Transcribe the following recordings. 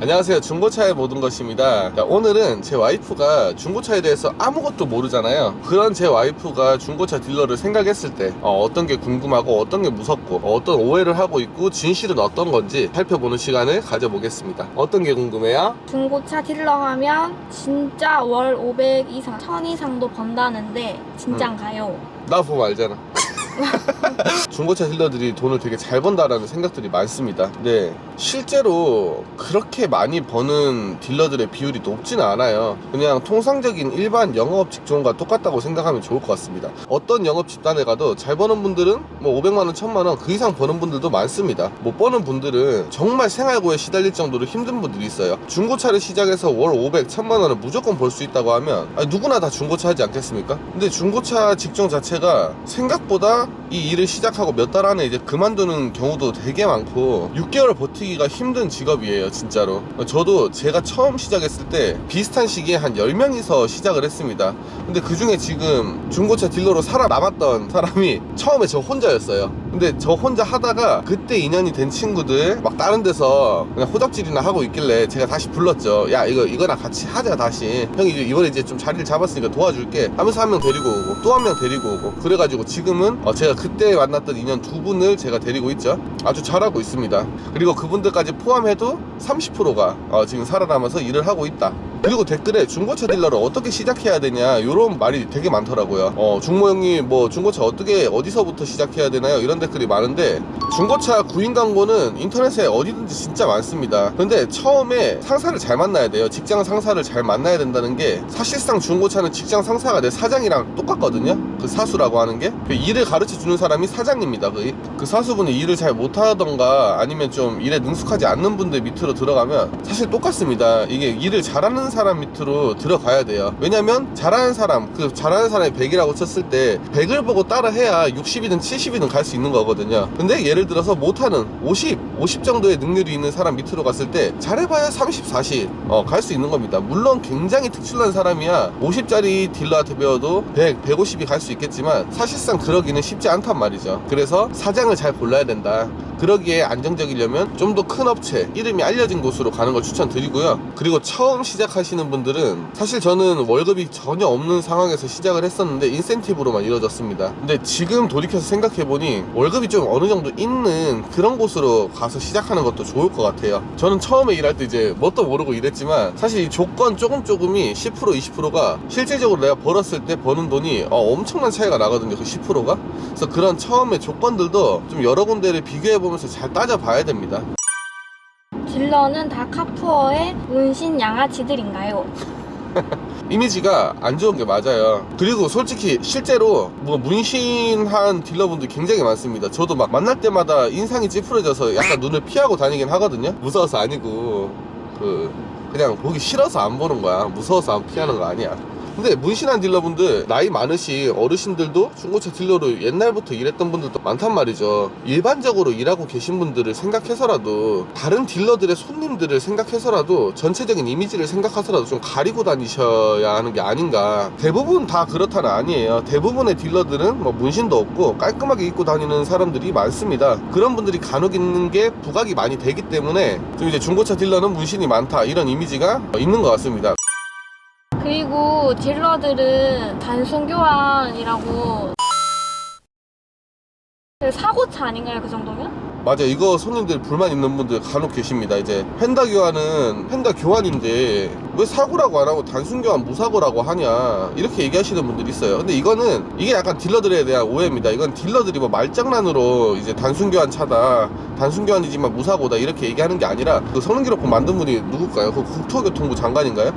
안녕하세요. 중고차의 모든 것입니다. 오늘은 제 와이프가 중고차에 대해서 아무것도 모르잖아요. 그런 제 와이프가 중고차 딜러를 생각했을 때 어떤 게 궁금하고 어떤 게 무섭고 어떤 오해를 하고 있고 진실은 어떤 건지 살펴보는 시간을 가져보겠습니다. 어떤 게 궁금해요? 중고차 딜러 하면 진짜 월 500 이상, 1000 이상도 번다는데 진짠가요? 나 보면 알잖아. 중고차 딜러들이 돈을 되게 잘 번다라는 생각들이 많습니다. 근데 실제로 그렇게 많이 버는 딜러들의 비율이 높지는 않아요. 그냥 통상적인 일반 영업 직종과 똑같다고 생각하면 좋을 것 같습니다. 어떤 영업 집단에 가도 잘 버는 분들은 뭐 500만원, 1000만원 그 이상 버는 분들도 많습니다. 못 버는 분들은 정말 생활고에 시달릴 정도로 힘든 분들이 있어요. 중고차를 시작해서 월 500, 1000만원을 무조건 벌 수 있다고 하면 누구나 다 중고차 하지 않겠습니까? 근데 중고차 직종 자체가 생각보다 이 일을 시작하고 몇 달 안에 이제 그만두는 경우도 되게 많고 6개월 버티기가 힘든 직업이에요, 진짜로. 저도 제가 처음 시작했을 때 비슷한 시기에 한 10명이서 시작을 했습니다. 근데 그 중에 지금 중고차 딜러로 살아남았던 사람이 처음에 저 혼자였어요. 근데 저 혼자 하다가 그때 인연이 된 친구들 막 다른 데서 그냥 호잡질이나 하고 있길래 제가 다시 불렀죠. 야, 이거랑 같이 하자. 다시 형이 이번에 이제 좀 자리를 잡았으니까 도와줄게 하면서 한 명 데리고 오고 또 한 명 데리고 오고 그래가지고 지금은 제가 그때 만났던 인연 두 분을 제가 데리고 있죠. 아주 잘하고 있습니다. 그리고 그분들까지 포함해도 30%가 지금 살아남아서 일을 하고 있다. 그리고 댓글에 중고차 딜러를 어떻게 시작해야 되냐 이런 말이 되게 많더라고요. 중모 형님 뭐 중고차 어디서부터 시작해야 되나요? 이런 댓글이 많은데 중고차 구인 광고는 인터넷에 어디든지 진짜 많습니다. 근데 처음에 상사를 잘 만나야 돼요. 직장 상사를 잘 만나야 된다는 게 사실상 중고차는 직장 상사가 내 사장이랑 똑같거든요. 그 사수라고 하는 게 일을 가르쳐 주는 사람이 사장입니다. 그 사수분이 일을 잘 못하던가 아니면 좀 일에 능숙하지 않는 분들 밑으로 들어가면 사실 똑같습니다. 이게 일을 잘하는 사람 밑으로 들어가야 돼요. 왜냐면 잘하는 사람이 100이라고 쳤을 때 100을 보고 따라 해야 60이든 70이든 갈 수 있는 거거든요. 근데 예를 들어서 못하는 50 정도의 능률이 있는 사람 밑으로 갔을 때 잘해봐야 30, 40 갈 수 있는 겁니다. 물론 굉장히 특출난 사람이야 50짜리 딜러한테 배워도 100, 150이 갈 수 있겠지만 사실상 그러기는 쉽지 않단 말이죠. 그래서 사장을 잘 골라야 된다. 그러기에 안정적이려면 좀 더 큰 업체, 이름이 알려진 곳으로 가는 걸 추천드리고요. 그리고 처음 시작하시는 분들은 사실 저는 월급이 전혀 없는 상황에서 시작을 했었는데 인센티브로만 이루어졌습니다. 근데 지금 돌이켜서 생각해보니 월급이 좀 어느 정도 있는 그런 곳으로 가서 시작하는 것도 좋을 것 같아요. 저는 처음에 일할 때 이제 뭣도 모르고 일했지만 사실 이 조건 조금이 10%, 20%가 실질적으로 내가 벌었을 때 버는 돈이 엄청난 차이가 나거든요. 그 10%가. 그래서 그런 처음에 조건들도 좀 여러 군데를 비교해보면서 잘 따져봐야 됩니다. 딜러는 다 카푸어의 문신 양아치들인가요? 이미지가 안 좋은 게 맞아요. 그리고 솔직히 실제로 뭐 문신한 딜러분들 굉장히 많습니다. 저도 막 만날 때마다 인상이 찌푸려져서 약간 눈을 피하고 다니긴 하거든요. 무서워서 아니고 그냥 보기 싫어서 안 보는 거야. 무서워서 안 피하는 거 아니야. 근데 문신한 딜러분들 나이 많으신 어르신들도 중고차 딜러로 옛날부터 일했던 분들도 많단 말이죠. 일반적으로 일하고 계신 분들을 생각해서라도 다른 딜러들의 손님들을 생각해서라도 전체적인 이미지를 생각해서라도 좀 가리고 다니셔야 하는 게 아닌가. 대부분 다 그렇다는 아니에요. 대부분의 딜러들은 뭐 문신도 없고 깔끔하게 입고 다니는 사람들이 많습니다. 그런 분들이 간혹 있는 게 부각이 많이 되기 때문에 좀 이제 중고차 딜러는 문신이 많다 이런 이미지가 있는 것 같습니다. 그리고 딜러들은 단순 교환이라고 사고차 아닌가요? 그 정도면? 맞아요. 이거 손님들 불만 있는 분들 간혹 계십니다. 이제 펜다 교환은 펜다 교환인데 왜 사고라고 안 하고 단순 교환 무사고라고 하냐 이렇게 얘기하시는 분들이 있어요. 근데 이게 약간 딜러들에 대한 오해입니다. 이건 딜러들이 뭐 말장난으로 이제 단순 교환 차다, 단순 교환이지만 무사고다 이렇게 얘기하는 게 아니라 그 성능기록부 만든 분이 누굴까요? 그 국토교통부 장관인가요?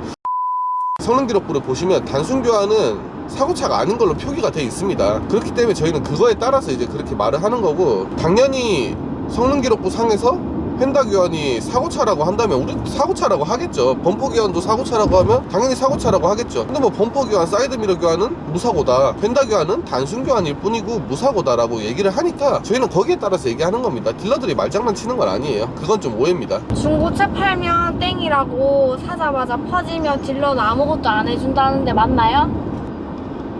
성능기록부를 보시면 단순 교환은 사고차가 아닌 걸로 표기가 되어 있습니다. 그렇기 때문에 저희는 그거에 따라서 이제 그렇게 말을 하는 거고, 당연히 성능기록부 상에서 펜다 교환이 사고차라고 한다면 우리 사고차라고 하겠죠. 범퍼 교환도 사고차라고 하면 당연히 사고차라고 하겠죠. 근데 뭐 범퍼 교환, 사이드미러 교환은 무사고다, 펜다 교환은 단순 교환일 뿐이고 무사고다라고 얘기를 하니까 저희는 거기에 따라서 얘기하는 겁니다. 딜러들이 말장난 치는 건 아니에요. 그건 좀 오해입니다. 중고차 팔면 땡이라고 사자마자 퍼지면 딜러는 아무것도 안 해준다는데 맞나요?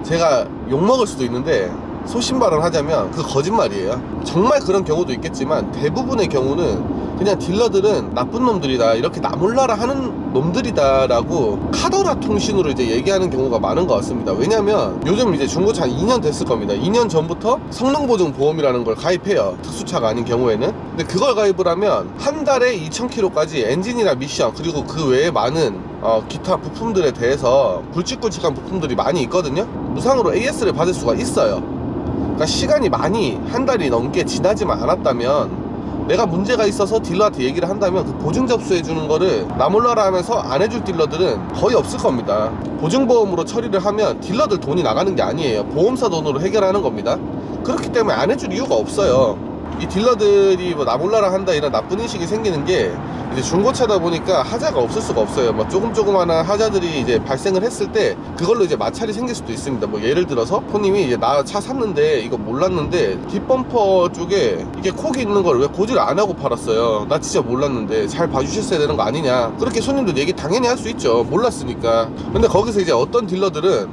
제가 욕먹을 수도 있는데 소신발언 하자면 그 거짓말이에요. 정말 그런 경우도 있겠지만 대부분의 경우는 그냥 딜러들은 나쁜 놈들이다, 이렇게 나몰라라 하는 놈들이다 라고 카더라 통신으로 이제 얘기하는 경우가 많은 것 같습니다. 왜냐면 요즘 이제 중고차 한 2년 됐을 겁니다. 2년 전부터 성능보증 보험이라는 걸 가입해요, 특수차가 아닌 경우에는. 근데 그걸 가입을 하면 한 달에 2,000km까지 엔진이나 미션, 그리고 그 외에 많은 기타 부품들에 대해서 굵직굵직한 부품들이 많이 있거든요. 무상으로 AS를 받을 수가 있어요. 그러니까 시간이 많이 한 달이 넘게 지나지만 않았다면, 내가 문제가 있어서 딜러한테 얘기를 한다면 그 보증 접수해 주는 거를 나몰라라 하면서 안 해줄 딜러들은 거의 없을 겁니다. 보증보험으로 처리를 하면 딜러들 돈이 나가는 게 아니에요. 보험사 돈으로 해결하는 겁니다. 그렇기 때문에 안 해줄 이유가 없어요. 이 딜러들이 뭐 나몰라라 한다 이런 나쁜 인식이 생기는 게 이제 중고차다 보니까 하자가 없을 수가 없어요. 뭐 조금조그마한 하자들이 이제 발생을 했을 때 그걸로 이제 마찰이 생길 수도 있습니다. 뭐 예를 들어서 손님이 이제 나 차 샀는데 이거 몰랐는데 뒷범퍼 쪽에 이게 콕이 있는 걸 왜 고지를 안 하고 팔았어요. 나 진짜 몰랐는데 잘 봐주셨어야 되는 거 아니냐. 그렇게 손님들 얘기 당연히 할 수 있죠. 몰랐으니까. 근데 거기서 이제 어떤 딜러들은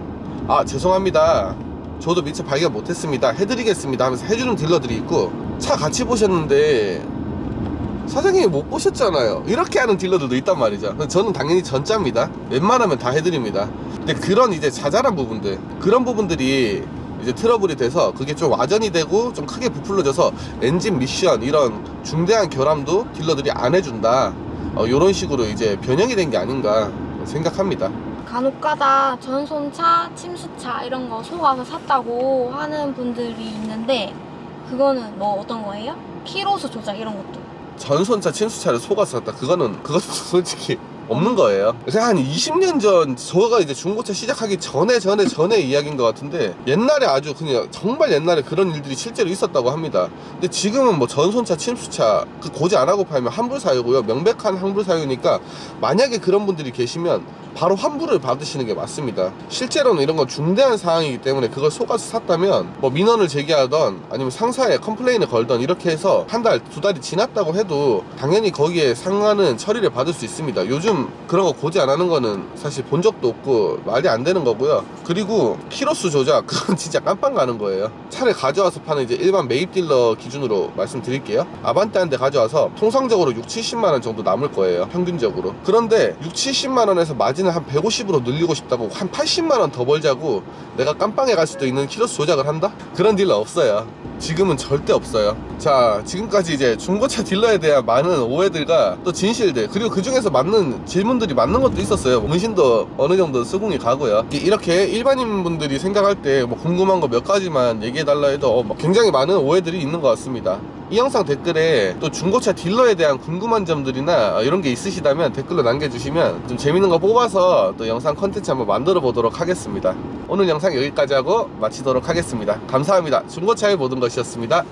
아 죄송합니다, 저도 미처 발견 못했습니다, 해드리겠습니다 하면서 해주는 딜러들이 있고, 차 같이 보셨는데 사장님이 못 보셨잖아요, 이렇게 하는 딜러들도 있단 말이죠. 저는 당연히 전자입니다. 웬만하면 다 해드립니다. 근데 그런 이제 자잘한 부분들, 그런 부분들이 이제 트러블이 돼서 그게 좀 와전이 되고 좀 크게 부풀려져서 엔진 미션 이런 중대한 결함도 딜러들이 안 해준다, 이런 식으로 이제 변형이 된 게 아닌가 생각합니다. 간혹가다 전손차, 침수차 이런 거 속아서 샀다고 하는 분들이 있는데 그거는 뭐 어떤 거예요? 키로수 조작 이런 것도. 전손차, 침수차를 속아서 샀다, 그것도 솔직히 없는 거예요. 그래서 한 20년 전, 저가 이제 중고차 시작하기 전에 이야기인 것 같은데, 옛날에 아주 그냥 정말 옛날에 그런 일들이 실제로 있었다고 합니다. 근데 지금은 뭐 전손차, 침수차 그 고지 안 하고 팔면 환불 사유고요, 명백한 환불 사유니까 만약에 그런 분들이 계시면 바로 환불을 받으시는 게 맞습니다. 실제로는 이런 건 중대한 사항이기 때문에 그걸 속아서 샀다면 뭐 민원을 제기하던 아니면 상사에 컴플레인을 걸던 이렇게 해서 한 달, 두 달이 지났다고 해도 당연히 거기에 상하는 처리를 받을 수 있습니다. 요즘 그런 거 고지 안 하는 거는 사실 본 적도 없고 말이 안 되는 거고요. 그리고 키로수 조작, 그건 진짜 깜빵 가는 거예요. 차를 가져와서 파는 이제 일반 매입 딜러 기준으로 말씀드릴게요. 아반떼 한 대 가져와서 통상적으로 6, 70만 원 정도 남을 거예요, 평균적으로. 그런데 6, 70만 원에서 마진을 한 150으로 늘리고 싶다고 한 80만 원 더 벌자고 내가 깜빵에 갈 수도 있는 키로수 조작을 한다? 그런 딜러 없어요. 지금은 절대 없어요. 자, 지금까지 이제 중고차 딜러에 대한 많은 오해들과 또 진실들, 그리고 그 중에서 맞는 질문들이 맞는 것도 있었어요. 문신도 어느 정도 수긍이 가고요. 이렇게 일반인 분들이 생각할 때 뭐 궁금한 거 몇 가지만 얘기해달라 해도 굉장히 많은 오해들이 있는 것 같습니다. 이 영상 댓글에 또 중고차 딜러에 대한 궁금한 점들이나 이런 게 있으시다면 댓글로 남겨주시면 좀 재밌는 거 뽑아서 또 영상 컨텐츠 한번 만들어 보도록 하겠습니다. 오늘 영상 여기까지 하고 마치도록 하겠습니다. 감사합니다. 중고차의 모든 것이었습니다.